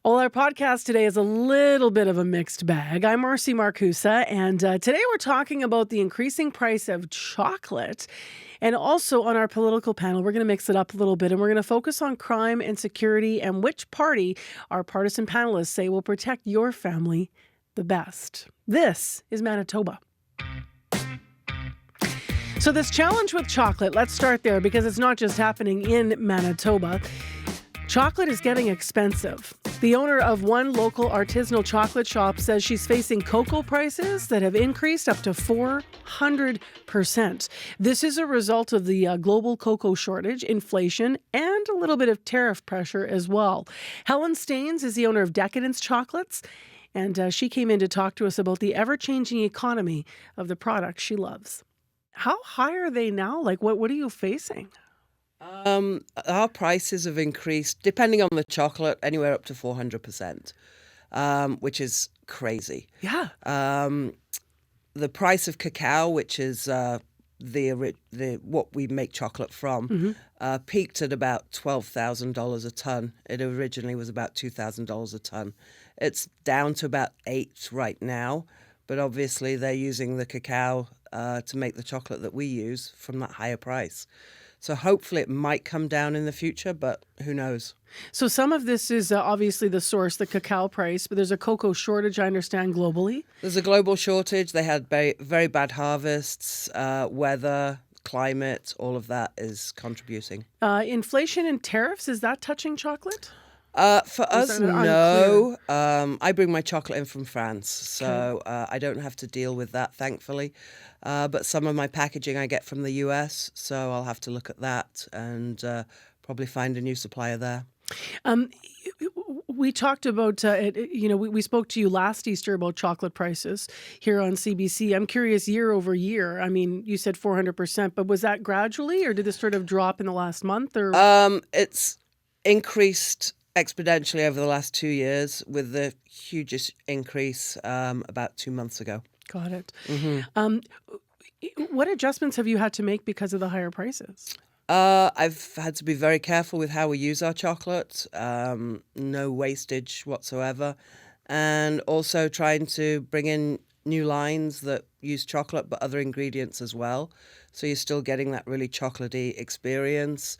Well, our podcast today is a little bit of a mixed bag. I'm Marcy Markusa, and today we're talking about the increasing price of chocolate. And also on our political panel, we're going to mix it up a little bit, and we're going to focus on crime and security and which party our partisan panelists say will protect your family the best. This is Manitoba. So this challenge with chocolate, let's start there because it's not just happening in Manitoba. Chocolate is getting expensive. The owner of one local artisanal chocolate shop says she's facing cocoa prices that have increased up to 400%. This is a result of the global cocoa shortage, inflation, and a little bit of tariff pressure as well. Helen Staines is the owner of Decadence Chocolates, and she came in to talk to us about the ever-changing economy of the products she loves. How high are they now? Like, what are you facing? Our prices have increased, depending on the chocolate, anywhere up to 400%, which is crazy. Yeah. The price of cacao, which is the what we make chocolate from, peaked at about $12,000 a ton. It originally was about $2,000 a ton. It's down to about $8 right now, but obviously they're using the cacao to make the chocolate that we use from that higher price. So hopefully it might come down in the future, but who knows? So some of this is obviously the source, the cacao price, but there's a cocoa shortage, I understand, globally. There's a global shortage. They had very, very bad harvests, weather, climate, all of that is contributing. Inflation and tariffs, is that touching chocolate? For us, no. I bring my chocolate in from France, so I don't have to deal with that, thankfully. But some of my packaging I get from the US, so I'll have to look at that and probably find a new supplier there. We talked about, we spoke to you last Easter about chocolate prices here on CBC. I'm curious, year over year, I mean, you said 400%, but was that gradually or did this sort of drop in the last month? Or It's increased exponentially over the last 2 years, with the hugest increase about 2 months ago. Got it. What adjustments have you had to make because of the higher prices? I've had to be very careful with how we use our chocolate, no wastage whatsoever, and also trying to bring in new lines that use chocolate but other ingredients as well. So you're still getting that really chocolatey experience,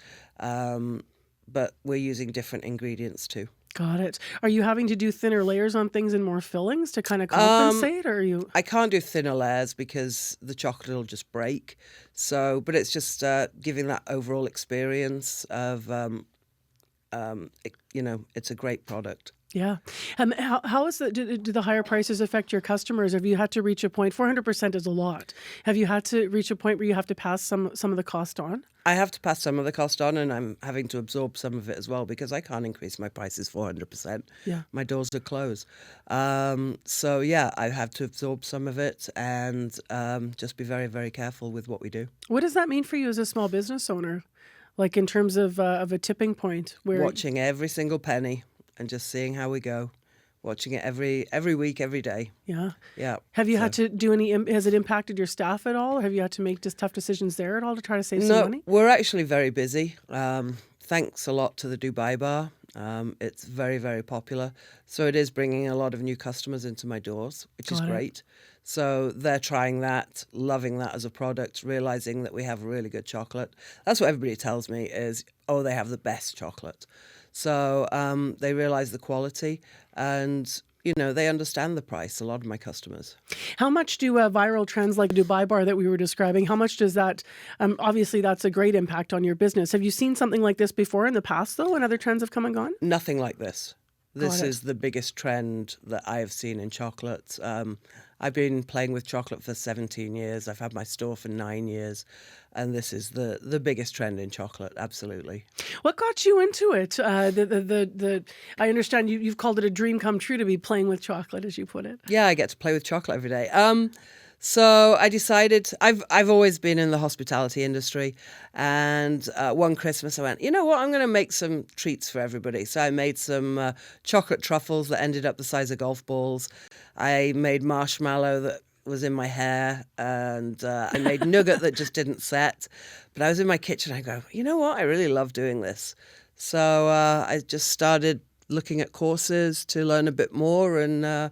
but we're using different ingredients too. Got it. Are you having to do thinner layers on things and more fillings to kind of compensate, or are you? I can't do thinner layers because the chocolate will just break. So, but it's just giving that overall experience of, it's a great product. Yeah. How is the do the higher prices affect your customers? Have you had to reach a point? 400% is a lot. Have you had to reach a point where you have to pass some of the cost on? I have to pass some of the cost on, and I'm having to absorb some of it as well because I can't increase my prices 400%. Yeah. My doors are closed. So yeah, I have to absorb some of it and just be very, very careful with what we do. What does that mean for you as a small business owner? Like in terms of a tipping point where Watching every single penny and just seeing how we go. Watching it every week, every day. Yeah. Yeah. Have you had to do any, has it impacted your staff at all? Or have you had to make just tough decisions there at all to try to save some money? No, we're actually very busy. Thanks a lot to the Dubai Bar. It's very, very popular. So it is bringing a lot of new customers into my doors, which is great. So they're trying that, loving that as a product, realizing that we have really good chocolate. That's what everybody tells me is, oh, they have the best chocolate. So they realize the quality and, they understand the price, a lot of my customers. How much do viral trends like Dubai Bar that we were describing, how much does that, obviously that's a great impact on your business. Have you seen something like this before in the past though, and other trends have come and gone? Nothing like this. This is the biggest trend that I have seen in chocolate. I've been playing with chocolate for 17 years. I've had my store for 9 years. And this is the biggest trend in chocolate, absolutely. What got you into it? I understand you've called it a dream come true to be playing with chocolate, as you put it. Yeah, I get to play with chocolate every day. So I decided, I've always been in the hospitality industry, and one Christmas I went, you know what, I'm going to make some treats for everybody. So I made some chocolate truffles that ended up the size of golf balls. I made marshmallow that was in my hair, and I made nougat that just didn't set. But I was in my kitchen, I go, you know what, I really love doing this. So I just started looking at courses to learn a bit more and,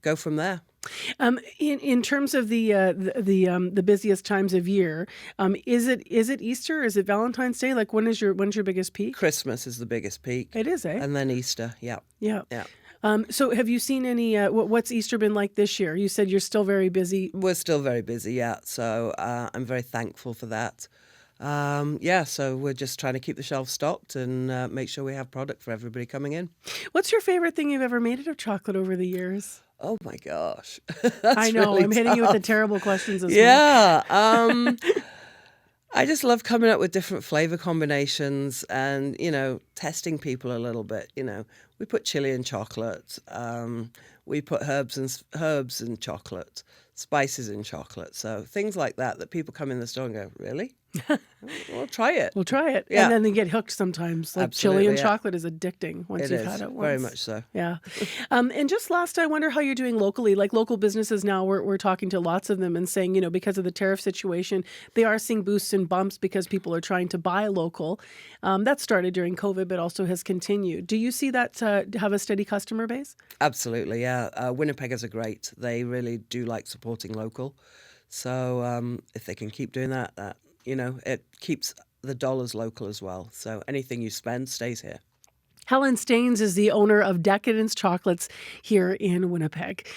go from there. In terms of the busiest times of year, is it Easter? Is it Valentine's Day? Like when's your biggest peak? Christmas is the biggest peak. It is, eh? And then Easter, yeah. Yeah. Yeah. So have you seen any, what's Easter been like this year? You said you're still very busy. We're still very busy, yeah. So I'm very thankful for that. So we're just trying to keep the shelves stocked and make sure we have product for everybody coming in. What's your favorite thing you've ever made out of chocolate over the years? Oh my gosh. I know, really I'm hitting you with the tough. terrible questions as well. Yeah. I just love coming up with different flavor combinations and, testing people a little bit. We put chili in chocolate. We put herbs in chocolate, spices in chocolate. So things like that people come in the store and go, really? We'll try it. We'll try it. Yeah. And then they get hooked sometimes. Like Absolutely, chili and yeah. chocolate is addicting once you've had it once. Very much so. Yeah. And just last, I wonder how you're doing locally. Like local businesses now, we're talking to lots of them and saying, because of the tariff situation, they are seeing boosts and bumps because people are trying to buy local. That started during COVID, but also has continued. Do you see that have a steady customer base? Absolutely, yeah. Winnipeggers are great. They really do like supporting local. So if they can keep doing that, it keeps the dollars local as well. So anything you spend stays here. Helen Staines is the owner of Decadence Chocolates here in Winnipeg.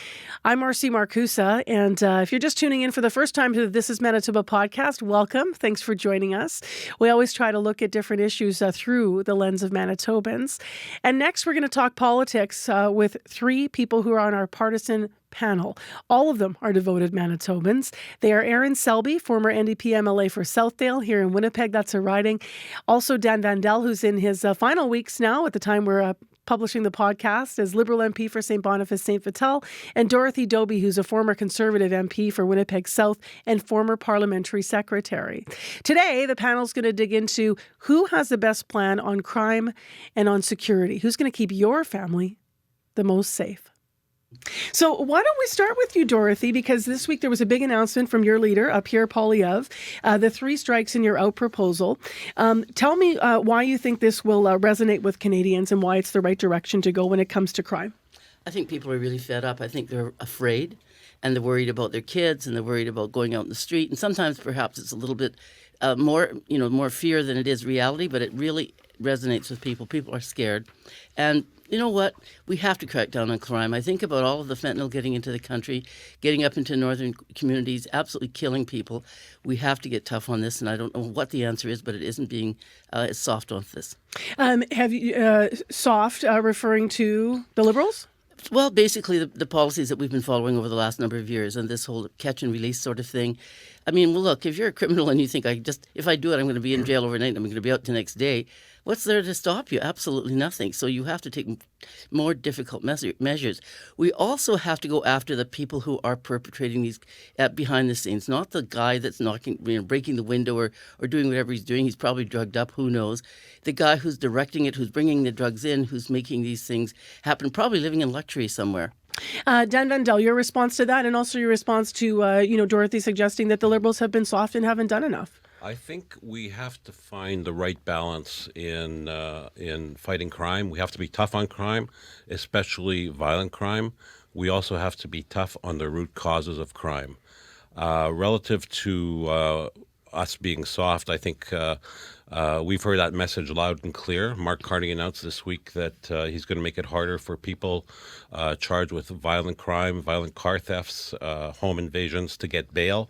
I'm Marcy Markusa, and if you're just tuning in for the first time to the This is Manitoba podcast, welcome. Thanks for joining us. We always try to look at different issues through the lens of Manitobans. And next, we're going to talk politics with three people who are on our partisan panel. All of them are devoted Manitobans. They are Erin Selby, former NDP MLA for Southdale here in Winnipeg. That's a riding. Also Dan Vandal, who's in his final weeks now at the time we're publishing the podcast, as Liberal MP for St. Boniface St. Vital, and Dorothy Dobbie, who's a former Conservative MP for Winnipeg South and former Parliamentary Secretary. Today, the panel's going to dig into who has the best plan on crime and on security. Who's going to keep your family the most safe? So why don't we start with you, Dorothy, because this week there was a big announcement from your leader, Pierre Poilievre, the 3 strikes and you're out proposal. Tell me why you think this will resonate with Canadians and why it's the right direction to go when it comes to crime. I think people are really fed up. I think they're afraid and they're worried about their kids and they're worried about going out in the street. And sometimes perhaps it's a little bit more fear than it is reality, but it really resonates with people. People are scared. And you know what? We have to crack down on crime. I think about all of the fentanyl getting into the country, getting up into northern communities, absolutely killing people. We have to get tough on this, and I don't know what the answer is, but it isn't being soft on this. Have you soft referring to the Liberals? Well, basically the policies that we've been following over the last number of years and this whole catch and release sort of thing. I mean, well, look, if you're a criminal and you think if I do it, I'm going to be in jail overnight and I'm going to be out the next day, what's there to stop you? Absolutely nothing. So you have to take more difficult measures. We also have to go after the people who are perpetrating these behind the scenes, not the guy that's breaking the window or doing whatever he's doing. He's probably drugged up, who knows. The guy who's directing it, who's bringing the drugs in, who's making these things happen, probably living in luxury somewhere. Dan Vandal, your response to that and also your response to, Dorothy suggesting that the Liberals have been soft and haven't done enough. I think we have to find the right balance in fighting crime. We have to be tough on crime, especially violent crime. We also have to be tough on the root causes of crime. Relative to us being soft, I think we've heard that message loud and clear. Mark Carney announced this week that he's going to make it harder for people charged with violent crime, violent car thefts, home invasions to get bail.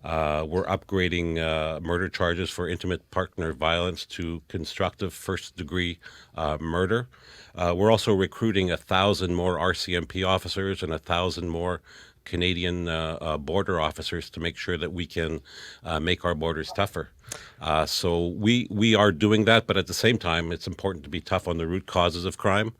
We're upgrading murder charges for intimate partner violence to constructive first-degree murder. We're also recruiting 1,000 more RCMP officers and 1,000 more Canadian border officers to make sure that we can make our borders tougher. So we are doing that, but at the same time, it's important to be tough on the root causes of crime.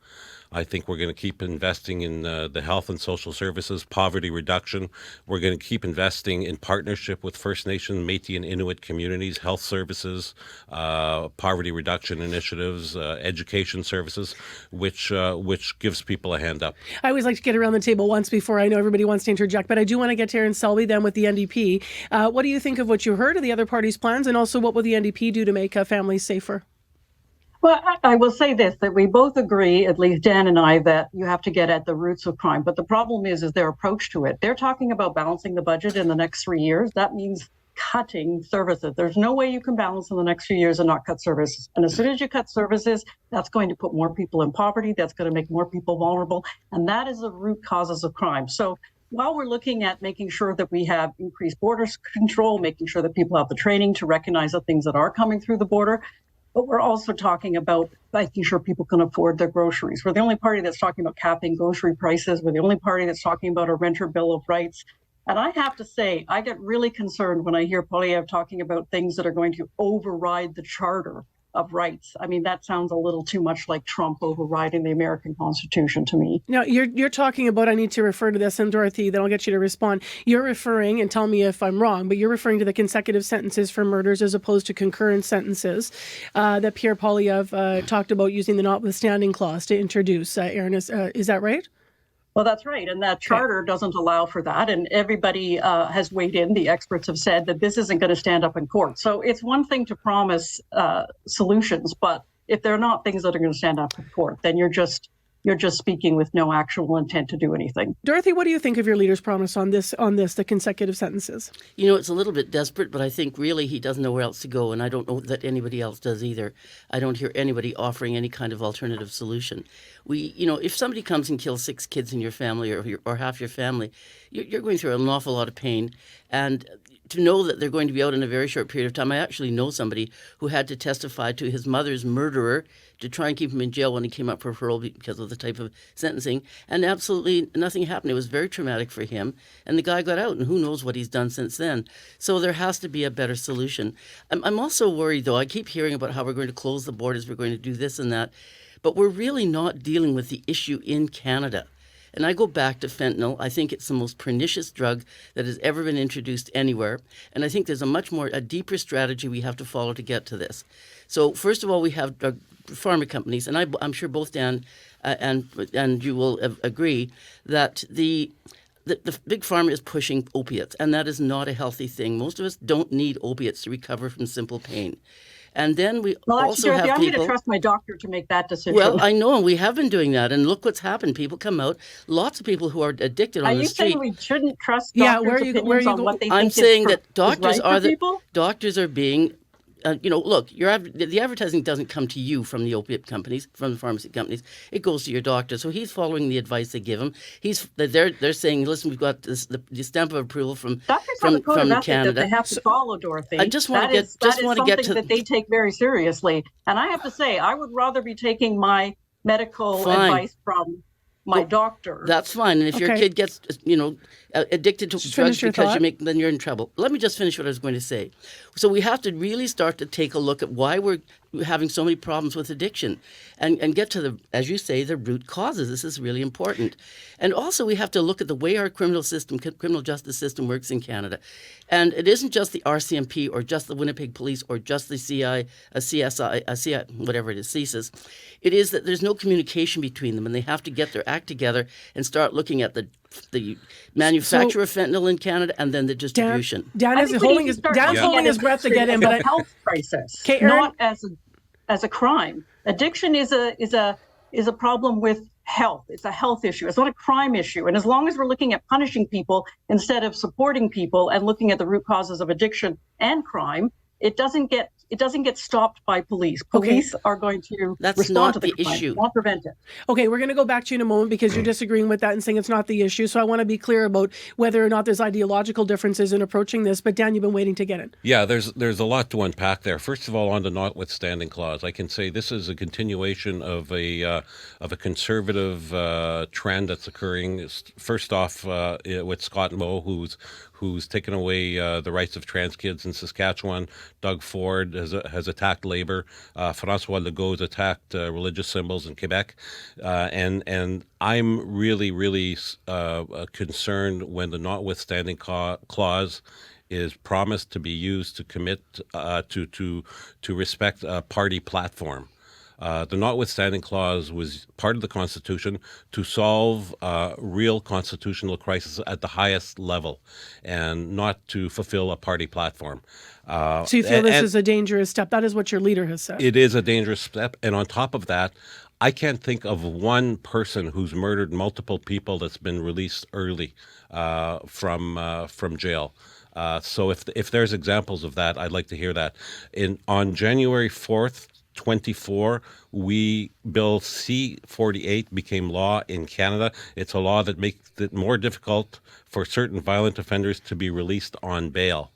I think we're going to keep investing in the health and social services, poverty reduction. We're going to keep investing in partnership with First Nation, Métis and Inuit communities, health services, poverty reduction initiatives, education services, which gives people a hand up. I always like to get around the table once before I know everybody wants to interject, but I do want to get to Erin Selby then with the NDP. What do you think of what you heard of the other party's plans, and also what will the NDP do to make families safer? Well, I will say this, that we both agree, at least Dan and I, that you have to get at the roots of crime. But the problem is their approach to it. They're talking about balancing the budget in the next 3 years. That means cutting services. There's no way you can balance in the next few years and not cut services. And as soon as you cut services, that's going to put more people in poverty. That's going to make more people vulnerable. And that is the root causes of crime. So while we're looking at making sure that we have increased border control, making sure that people have the training to recognize the things that are coming through the border, but we're also talking about making sure people can afford their groceries. We're the only party that's talking about capping grocery prices. We're the only party that's talking about a renter bill of rights. And I have to say, I get really concerned when I hear Poilievre talking about things that are going to override the Charter of Rights. I mean, that sounds a little too much like Trump overriding the American Constitution to me. Now, you're talking about, I need to refer to this, and Dorothy, then I'll get you to respond. You're referring, and tell me if I'm wrong, but you're referring to the consecutive sentences for murders as opposed to concurrent sentences that Pierre Poilievre talked about using the notwithstanding clause to introduce. Erin, is that right? Well, that's right. And that charter doesn't allow for that. And everybody has weighed in. The experts have said that this isn't going to stand up in court. So it's one thing to promise solutions, but if they're not things that are going to stand up in court, then you're just speaking with no actual intent to do anything. Dorothy, what do you think of your leader's promise on this, the consecutive sentences? You know, it's a little bit desperate, but I think really he doesn't know where else to go, and I don't know that anybody else does either. I don't hear anybody offering any kind of alternative solution. If somebody comes and kills 6 kids in your family or half your family, you're going through an awful lot of pain, and to know that they're going to be out in a very short period of time. I actually know somebody who had to testify to his mother's murderer to try and keep him in jail when he came up for parole because of the type of sentencing, and absolutely nothing happened. It was very traumatic for him, and the guy got out, and who knows what he's done since then. So there has to be a better solution. I'm also worried, though. I keep hearing about how we're going to close the borders, we're going to do this and that, but we're really not dealing with the issue in Canada. And I go back to fentanyl. I think it's the most pernicious drug that has ever been introduced anywhere. And I think there's a deeper strategy we have to follow to get to this. So first of all, we have pharma companies, and I'm sure both Dan and you will agree that the big pharma is pushing opiates, and that is not a healthy thing. Most of us don't need opiates to recover from simple pain. And then we also have people... I'm going to trust my doctor to make that decision. Well, I know, and we have been doing that. And look what's happened. People come out. Lots of people who are addicted on the street. Are you saying we shouldn't trust doctors' opinions on what they think I'm saying that people? Doctors are being... look, the advertising doesn't come to you from the opiate companies, from the pharmacy companies. It goes to your doctor. So he's following the advice they give him. They're saying, listen, we've got the stamp of approval from Canada. That they have to follow, Dorothy. I just want to get to something that they take very seriously. And I have to say, I would rather be taking my medical advice from my doctor. That's fine. And if your kid gets, addicted to drugs because then you're in trouble. Let me just finish what I was going to say. So we have to really start to take a look at why we're having so many problems with addiction and get to as you say, the root causes. This is really important. And also we have to look at the way our criminal justice system works in Canada. And it isn't just the RCMP or just the Winnipeg Police or just the CSI, whatever it is, CSIS. It is that there's no communication between them, and they have to get their act together and start looking at the manufacture of fentanyl in Canada and then the distribution. Dan is holding his breath to get in, but a health crisis, Erin, not as a crime. Addiction is a problem with health. It's a health issue. It's not a crime issue. And as long as we're looking at punishing people instead of supporting people and looking at the root causes of addiction and crime, it doesn't get stopped by police. Police are going to respond to the crime, issue. Not prevent it. Okay, we're going to go back to you in a moment because you're disagreeing with that and saying it's not the issue. So I want to be clear about whether or not there's ideological differences in approaching this. But Dan, you've been waiting to get in. Yeah, there's a lot to unpack there. First of all, on the notwithstanding clause, I can say this is a continuation of a conservative trend that's occurring. First off, with Scott Moe, who's taken away the rights of trans kids in Saskatchewan. Doug Ford has attacked Labour. François Legault's attacked religious symbols in Quebec. And I'm really, really concerned when the notwithstanding clause is promised to be used to commit to respect a party platform. The notwithstanding clause was part of the Constitution to solve real constitutional crisis at the highest level and not to fulfill a party platform. So you feel this is a dangerous step. That is what your leader has said. It is a dangerous step. And on top of that, I can't think of one person who's murdered multiple people that's been released early from jail. So if there's examples of that, I'd like to hear that. On January 4th, 24, Bill C-48 became law in Canada. It's a law that makes it more difficult for certain violent offenders to be released on bail.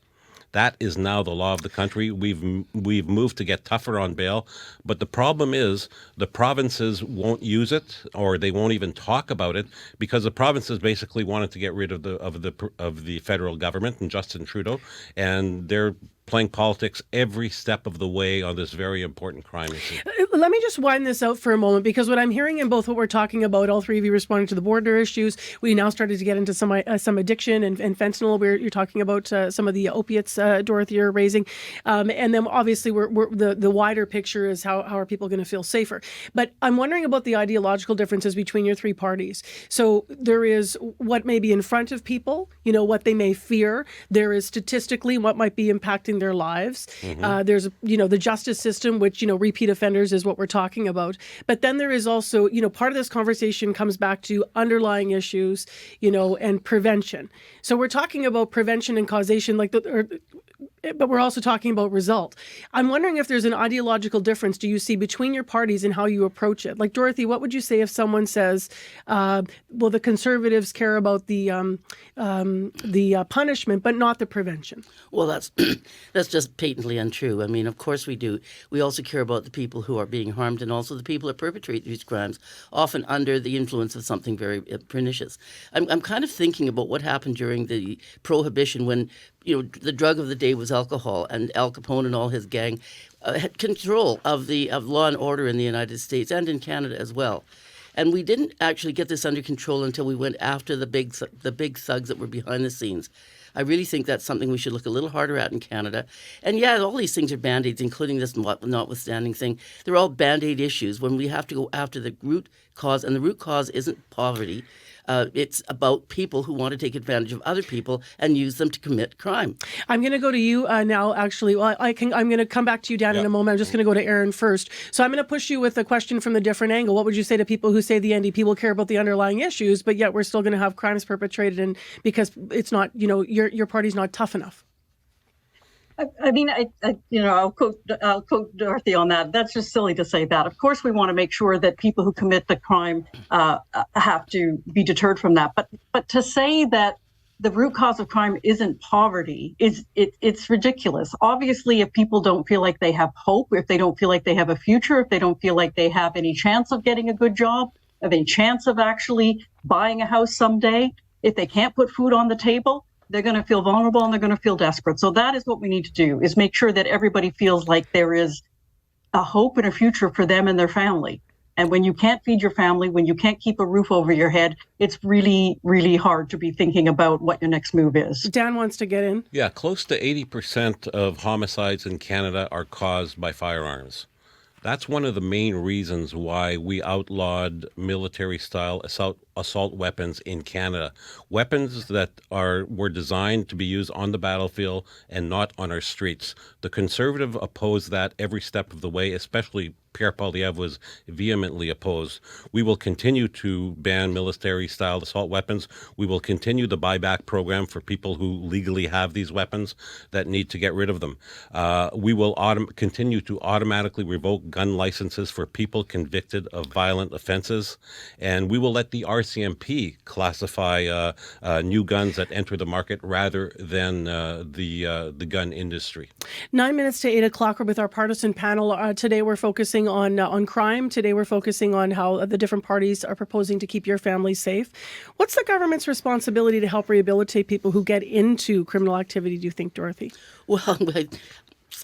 That is now the law of the country. We've moved to get tougher on bail, but the problem is the provinces won't use it, or they won't even talk about it, because the provinces basically wanted to get rid of the federal government and Justin Trudeau, and they're playing politics every step of the way on this very important crime issue. Let me just wind this out for a moment, because what I'm hearing in both what we're talking about, all three of you responding to the border issues, we now started to get into some addiction and fentanyl, where you're talking about some of the opiates, Dorothy, you're raising. And then obviously the wider picture is how are people going to feel safer. But I'm wondering about the ideological differences between your three parties. So there is what may be in front of people, what they may fear. There is statistically what might be impacting their lives. Mm-hmm. There's, the justice system, which, repeat offenders is what we're talking about. But then there is also, part of this conversation comes back to underlying issues, and prevention. So we're talking about prevention and causation, but we're also talking about result. I'm wondering if there's an ideological difference do you see between your parties and how you approach it? Like, Dorothy, what would you say if someone says, the Conservatives care about the punishment, but not the prevention? Well, that's just patently untrue. I mean, of course we do. We also care about the people who are being harmed and also the people that perpetrate these crimes, often under the influence of something very pernicious. I'm kind of thinking about what happened during the Prohibition when the drug of the day was alcohol, and Al Capone and all his gang had control of law and order in the United States and in Canada as well. And we didn't actually get this under control until we went after the big thugs that were behind the scenes. I really think that's something we should look a little harder at in Canada. And yeah, all these things are Band-Aids, including this notwithstanding thing. They're all Band-Aid issues when we have to go after the root cause, and the root cause isn't poverty. It's about people who want to take advantage of other people and use them to commit crime. I'm going to go to you now, actually. Well, I'm going to come back to you, Dan, in a moment. I'm just going to go to Erin first. So I'm going to push you with a question from a different angle. What would you say to people who say the NDP will care about the underlying issues, but yet we're still going to have crimes perpetrated and because it's not, your party's not tough enough? I'll quote Dorothy on that. That's just silly to say that. Of course, we want to make sure that people who commit the crime have to be deterred from that. But to say that the root cause of crime isn't poverty it's ridiculous. Obviously, if people don't feel like they have hope, if they don't feel like they have a future, if they don't feel like they have any chance of getting a good job, of any chance of actually buying a house someday, if they can't put food on the table, they're going to feel vulnerable and they're going to feel desperate. So that is what we need to do, is make sure that everybody feels like there is a hope and a future for them and their family. And when you can't feed your family, when you can't keep a roof over your head, it's really, really hard to be thinking about what your next move is. Dan wants to get in. Yeah, close to 80% of homicides in Canada are caused by firearms. That's one of the main reasons why we outlawed military-style assault weapons in Canada. Weapons that were designed to be used on the battlefield and not on our streets. The Conservative opposed that every step of the way, especially Pierre Poilievre was vehemently opposed. We will continue to ban military-style assault weapons. We will continue the buyback program for people who legally have these weapons that need to get rid of them. We will continue to automatically revoke gun licenses for people convicted of violent offenses. And we will let the RCMP classify new guns that enter the market rather than the gun industry. 9 minutes to 8 o'clock. We're with our partisan panel. Today we're focusing on crime. Today we're focusing on how the different parties are proposing to keep your family safe. What's the government's responsibility to help rehabilitate people who get into criminal activity, do you think, Dorothy? Well,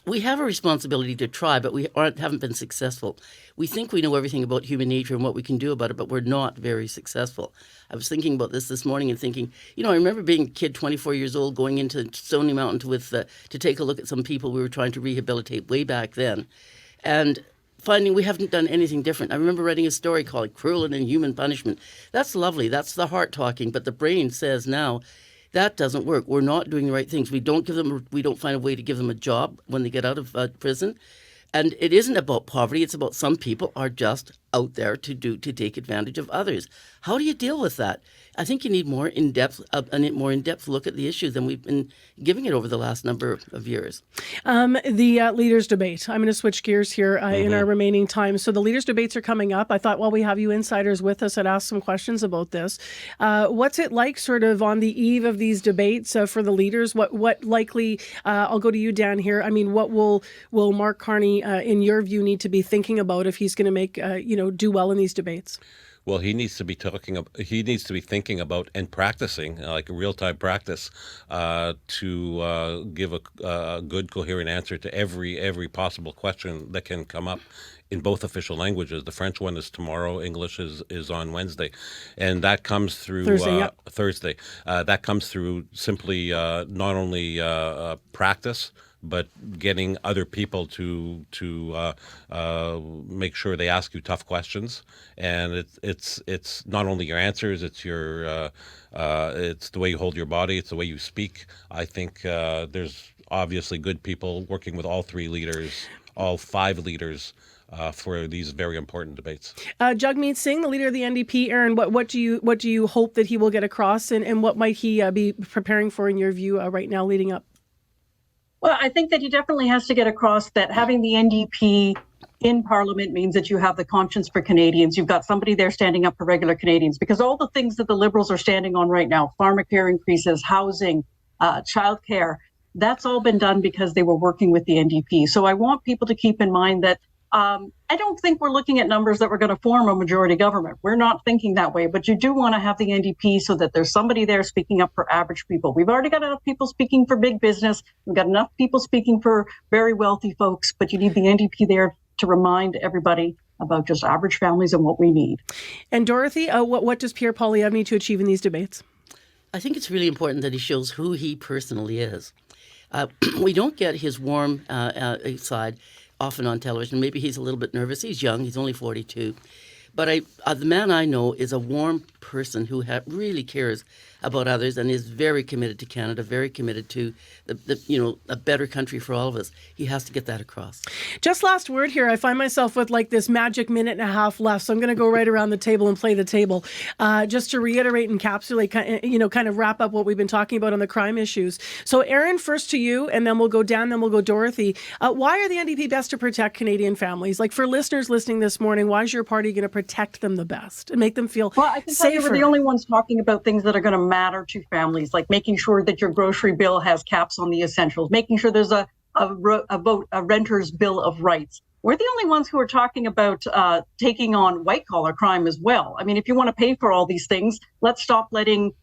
we have a responsibility to try, but we haven't been successful. We think we know everything about human nature and what we can do about it, but we're not very successful. I was thinking about this morning and thinking, I remember being a kid, 24 years old, going into Stony Mountain to take a look at some people we were trying to rehabilitate way back then. And finding we haven't done anything different. I remember writing a story called Cruel and Inhuman Punishment. That's lovely. That's the heart talking. But the brain says now, that doesn't work. We're not doing the right things. We don't find a way to give them a job when they get out of prison. And it isn't about poverty. It's about some people are just out there to take advantage of others. How do you deal with that? I think you need a more in-depth look at the issue than we've been giving it over the last number of years. The leaders' debate. I'm going to switch gears here in our remaining time. So the leaders' debates are coming up. I thought while we have you insiders with us, I'd ask some questions about this. What's it like sort of on the eve of these debates for the leaders? What likely, I'll go to you, Dan, here. I mean, what will Mark Carney, in your view, need to be thinking about if he's going to make, do well in these debates? Well, he needs to be thinking about and practicing, like a real-time practice, to give a good, coherent answer to every possible question that can come up in both official languages. The French one is tomorrow. English is on Wednesday, and that comes through Thursday. That comes through simply not only practice, but getting other people to make sure they ask you tough questions, and it's not only your answers, it's your it's the way you hold your body, it's the way you speak. I think there's obviously good people working with all five leaders. For these very important debates. Jagmeet Singh, the leader of the NDP, Erin, what do you hope that he will get across, and what might he be preparing for in your view right now leading up? Well, I think that he definitely has to get across that having the NDP in Parliament means that you have the conscience for Canadians. You've got somebody there standing up for regular Canadians, because all the things that the Liberals are standing on right now, pharmacare increases, housing, childcare, that's all been done because they were working with the NDP. So I want people to keep in mind that I don't think we're looking at numbers that we're going to form a majority government. We're not thinking that way, but you do want to have the NDP so that there's somebody there speaking up for average people. We've already got enough people speaking for big business. We've got enough people speaking for very wealthy folks, but you need the NDP there to remind everybody about just average families and what we need. And Dorothy, what does Pierre Poilievre need to achieve in these debates? I think it's really important that he shows who he personally is. We don't get his warm side often on television. Maybe he's a little bit nervous. He's young. He's only 42. But the man I know is a warm person who really cares about others and is very committed to Canada, very committed to a better country for all of us. He has to get that across. Just last word here. I find myself with like this magic minute and a half left, so I'm going to go right around the table and play the table. Just to reiterate and encapsulate, kind of wrap up what we've been talking about on the crime issues. So Erin, first to you, and then we'll go Dan, then we'll go Dorothy. Why are the NDP best to protect Canadian families? Like for listeners listening this morning, why is your party going to protect them the best and make them feel safer? Well, I can tell you we're the only ones talking about things that are going to matter to families, like making sure that your grocery bill has caps on the essentials, making sure there's a renter's bill of rights. We're the only ones who are talking about taking on white-collar crime as well. I mean, if you want to pay for all these things, let's stop letting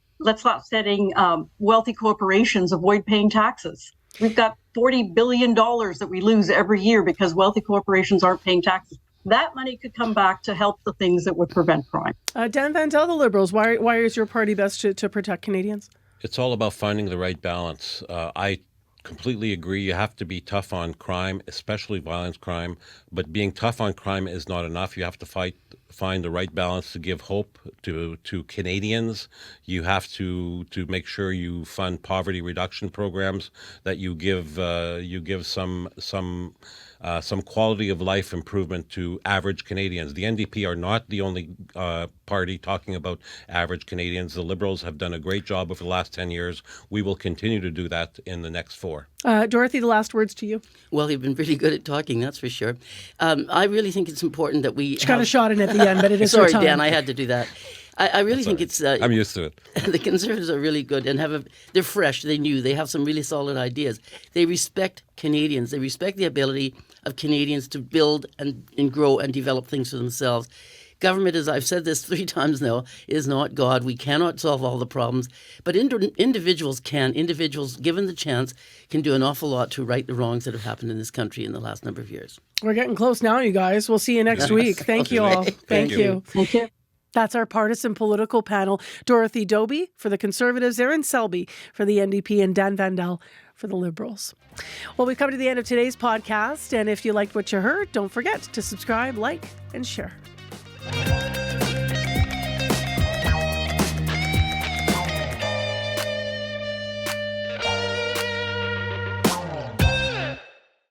wealthy corporations avoid paying taxes. We've got $40 billion that we lose every year because wealthy corporations aren't paying taxes. That money could come back to help the things that would prevent crime. Dan Vandal, the Liberals, why is your party best to protect Canadians? It's all about finding the right balance. I completely agree. You have to be tough on crime, especially violent crime. But being tough on crime is not enough. You have to find the right balance to give hope to Canadians. You have to make sure you fund poverty reduction programs, that you give some quality of life improvement to average Canadians. The NDP are not the only party talking about average Canadians. The Liberals have done a great job over the last 10 years. We will continue to do that in the next 4. Dorothy, the last words to you. Well, you've been really good at talking, that's for sure. I really think it's important that we She got a shot in at the end, but it is Sorry, her time. Dan, I had to do that. I really think it's... I'm used to it. The Conservatives are really good and they're fresh, they're new, they have some really solid ideas. They respect Canadians. They respect the ability of Canadians to build and grow and develop things for themselves. Government, as I've said this 3 times now, is not God. We cannot solve all the problems, but individuals can. Individuals, given the chance, can do an awful lot to right the wrongs that have happened in this country in the last number of years. We're getting close now, you guys. We'll see you next week. Thank you all. Thank you. Thank you. That's our partisan political panel. Dorothy Dobbie for the Conservatives, Erin Selby for the NDP, and Dan Vandal for the Liberals. Well, we've come to the end of today's podcast, and if you liked what you heard, don't forget to subscribe, like, and share.